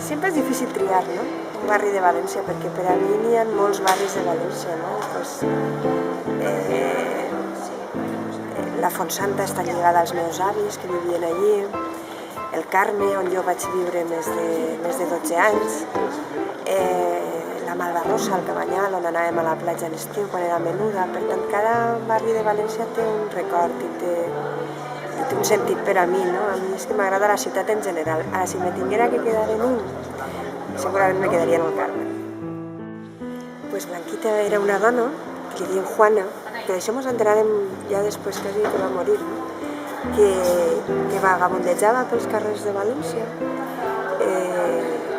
Sempre és difícil triar, no? Un barri de València, perquè per a mi n'hi ha molts barris de València, no? La Fontsanta està lligada als meus avis, que vivien allí, el Carme, on jo vaig viure més de 12 anys, la Malvarrosa, el Cabanyal, on anàvem a la platja a l'estiu quan era menuda. Per tant, cada barri de València té un record i té un sentit per a mi, no? A mi és que m'agrada la ciutat en general. Ara, si me tinguera que quedar en un, segurament me quedaria en el Carme. Pues Blanquita era una dona, que li diuen Juana, que d'això ens enteràrem ja després quasi que va morir, no? que vagabundejava pels carrers de València,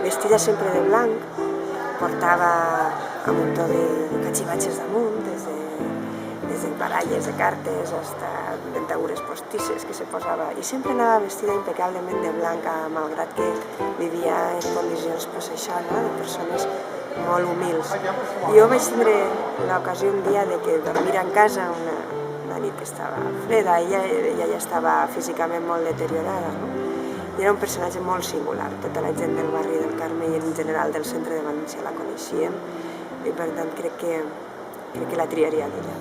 vestida sempre de blanc, portava un muntó de catxivatges damunt, des de baralles de cartes fins a dentadures postisses que se posava, i sempre anava vestida impecablement de blanc, malgrat que vivia en condicions, pues això, no? De persones molt humils. Jo vaig tindre l'ocasió un dia de que dormir en casa una nit que estava freda, ella ja estava físicament molt deteriorada, no? I era un personatge molt singular. Tota la gent del barri del Carme i en general del centre de València la coneixíem i per tant crec que la triaria d'ella.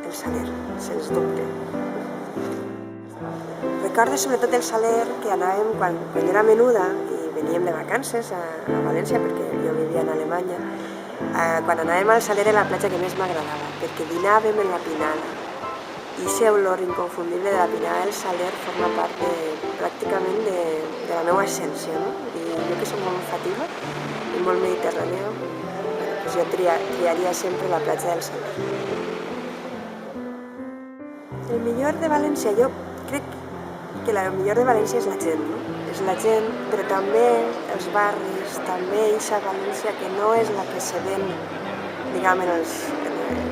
El Saler, sens dubte. Recordo sobretot el Saler que anàvem quan jo era menuda i veníem de vacances a València perquè jo vivia en Alemanya. Quan anàvem al Saler era la platja que més m'agradava perquè dinàvem en la Pinada i aquesta olor inconfundible de la Pinada del Saler forma part pràcticament de la meva essència, no? I jo que soc molt olfativa i molt mediterrània, doncs jo triaria sempre la platja del Saler. El millor de València, jo crec que el millor de València és la gent, no? És la gent, però també els barris, també eixa València que no és la que se ven, diguem,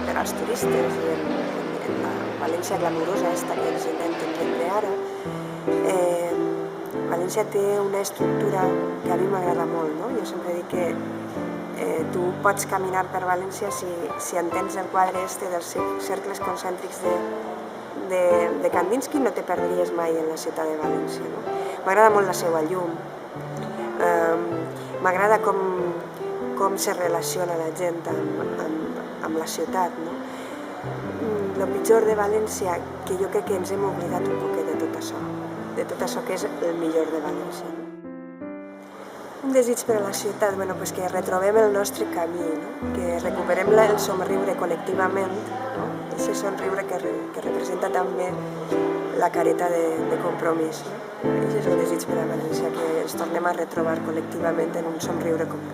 per als turistes, en la València glamurosa esta que ens intenten vendre ara. València té una estructura que a mi m'agrada molt, no? Jo sempre dic que tu pots caminar per València si entens el quadre dels cercles concèntrics de Kandinsky, no te perdries mai en la ciutat de València, no? M'agrada molt la seva llum, m'agrada com se relaciona la gent amb la ciutat, no? El pitjor de València, que jo crec que ens hem oblidat un poquet de tot això que és el millor de València. Un desig per a la ciutat, que retrobem el nostre camí, que recuperem el somriure col·lectivament, aquest somriure que representa també la careta de compromís. Aquest és el desig per a València, que ens tornem a retrobar col·lectivament en un somriure comú.